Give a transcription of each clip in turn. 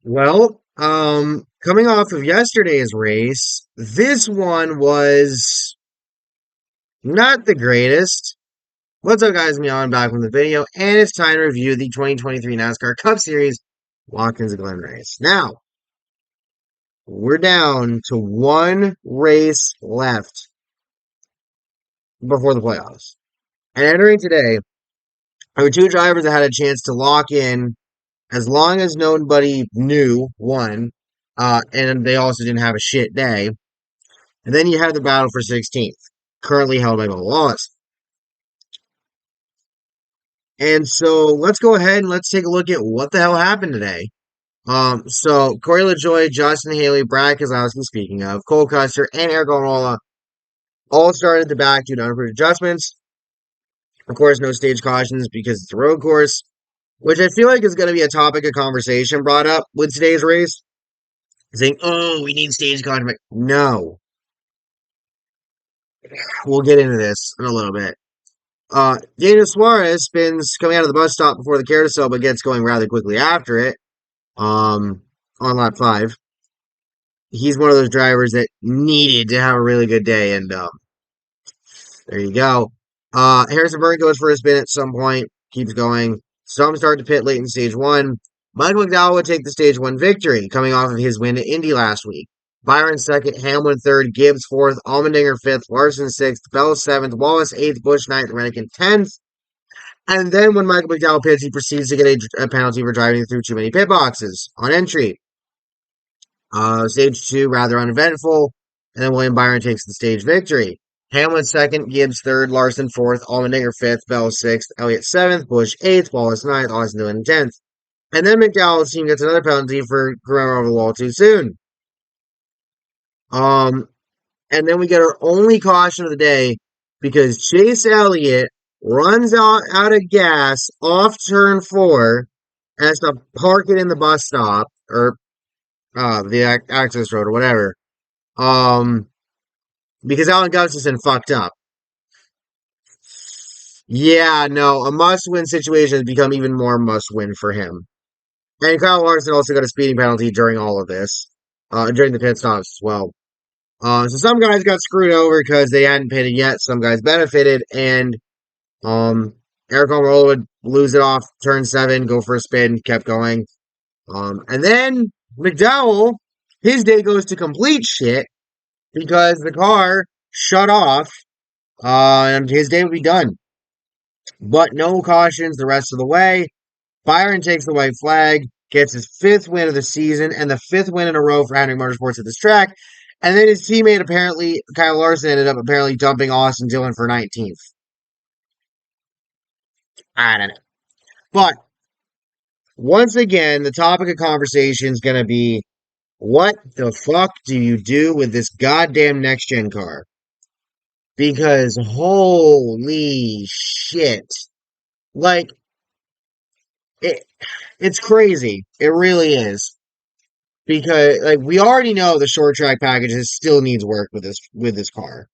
Coming off of yesterday's race, this one was not the greatest. What's up, guys? Me on back from the video, and it's time to review the 2023 NASCAR Cup Series Watkins Glen race. Now, we're down to one race left before the playoffs. And entering today, there were two drivers that had a chance to lock in as long as nobody knew one, and they also didn't have a shit day. And then you have the battle for 16th, currently held by Bubba Wallace. And so let's go ahead and let's take a look at what the hell happened today. So Corey LaJoie, Justin Haley, Brad Keselowski, speaking of, Cole Custer, and Eric Almirola all started at the back due to unapproved adjustments. Of course, no stage cautions because it's a road course, which I feel like is going to be a topic of conversation brought up with today's race. Saying, oh, we need stage caution. No. We'll get into this in a little bit. Daniel Suarez spins coming out of the bus stop before the carousel, but gets going rather quickly after it. On lap 5. He's one of those drivers that needed to have a really good day, and there you go. Harrison Burton goes for a spin at some point, keeps going. Some start to pit late in stage 1. Michael McDowell would take the stage 1 victory, coming off of his win at Indy last week. Byron second, Hamlin third, Gibbs fourth, Allmendinger fifth, Larson sixth, Bell seventh, Wallace eighth, Busch ninth, Reddick 10th. And then when Michael McDowell pits, he proceeds to get a penalty for driving through too many pit boxes on entry. Stage 2, rather uneventful. And then William Byron takes the stage victory. Hamlin second, Gibbs third, Larson fourth, Allmendinger fifth, Bell sixth, Elliott seventh, Busch eighth, Wallace ninth, Austin Dillon 10th. And then McDowell's team gets another penalty for going over the wall too soon. And then we get our only caution of the day because Chase Elliott runs out of gas off turn 4 and has to park it in the bus stop or the access road or whatever. Because Alan Gustafson fucked up. Yeah, no, a must-win situation has become even more must-win for him. And Kyle Larson also got a speeding penalty during all of this, during the pit stops as well. So some guys got screwed over because they hadn't pitted yet. Some guys benefited, and Eric Almirola would lose it off turn 7, go for a spin, kept going. And then McDowell, his day goes to complete shit because the car shut off, and his day would be done. But no cautions the rest of the way. Byron takes the white flag, gets his 5th win of the season, and the 5th win in a row for Hendrick Motorsports at this track. And then his teammate, apparently, Kyle Larson, ended up apparently dumping Austin Dillon for 19th. I don't know. But, once again, the topic of conversation is going to be, what the fuck do you do with this goddamn next-gen car? Because, holy shit. Like, it's crazy. It really is. Because we already know the short track packages still needs work with this car.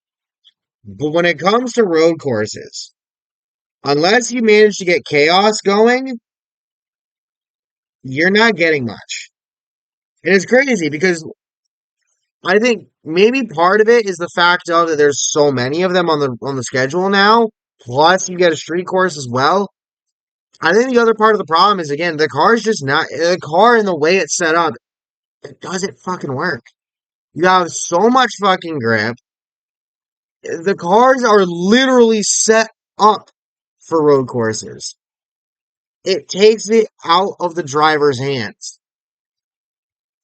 But when it comes to road courses, unless you manage to get chaos going, you're not getting much. And it's crazy because I think maybe part of it is the fact of that there's so many of them on the schedule now. Plus you get a street course as well. I think the other part of the problem is, again, the car's just not the car and the way it's set up. It doesn't fucking work. You have so much fucking grip. The cars are literally set up for road courses. It takes it out of the driver's hands.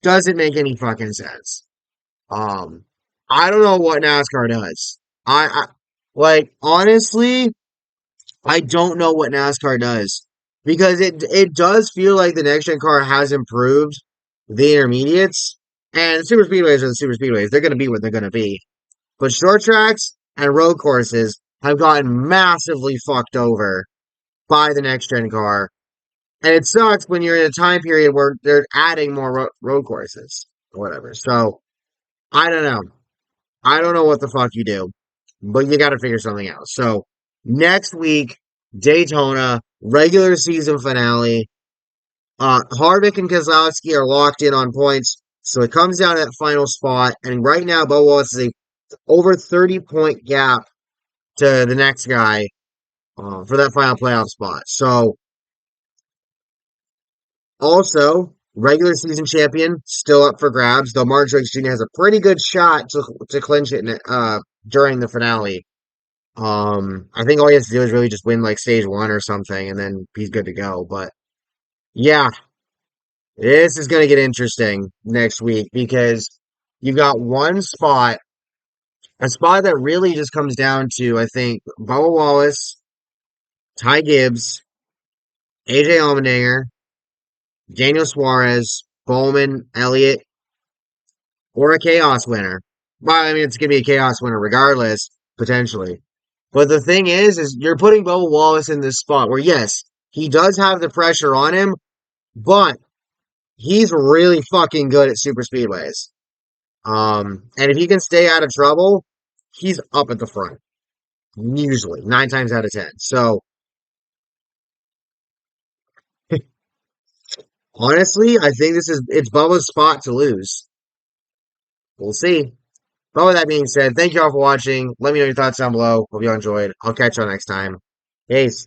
Doesn't make any fucking sense. I don't know what NASCAR does. Honestly, I don't know what NASCAR does. Because it does feel like the next gen car has improved the intermediates, and the super speedways are the super speedways. They're going to be what they're going to be. But short tracks and road courses have gotten massively fucked over by the next gen car. And it sucks when you're in a time period where they're adding more road courses or whatever. So, I don't know. I don't know what the fuck you do, but you got to figure something out. So, next week, Daytona, regular season finale. Harvick and Keselowski are locked in on points, so it comes down to that final spot. And right now, Bo Wallace is a over 30-point gap to the next guy for that final playoff spot. So also, regular season champion still up for grabs, though Martin Truex Jr. has a pretty good shot to clinch it during the finale. I think all he has to do is really just win like stage one or something, and then he's good to go. But yeah, this is going to get interesting next week because you've got one spot, a spot that really just comes down to, I think, Bubba Wallace, Ty Gibbs, AJ Allmendinger, Daniel Suarez, Bowman, Elliott, or a chaos winner. Well, I mean, it's going to be a chaos winner regardless, potentially. But the thing is you're putting Bubba Wallace in this spot where, yes, he does have the pressure on him, but he's really fucking good at super speedways. And if he can stay out of trouble, he's up at the front, usually, 9 times out of 10. So, honestly, I think it's Bubba's spot to lose. We'll see. But with that being said, thank you all for watching. Let me know your thoughts down below. Hope you all enjoyed. I'll catch you all next time. Peace.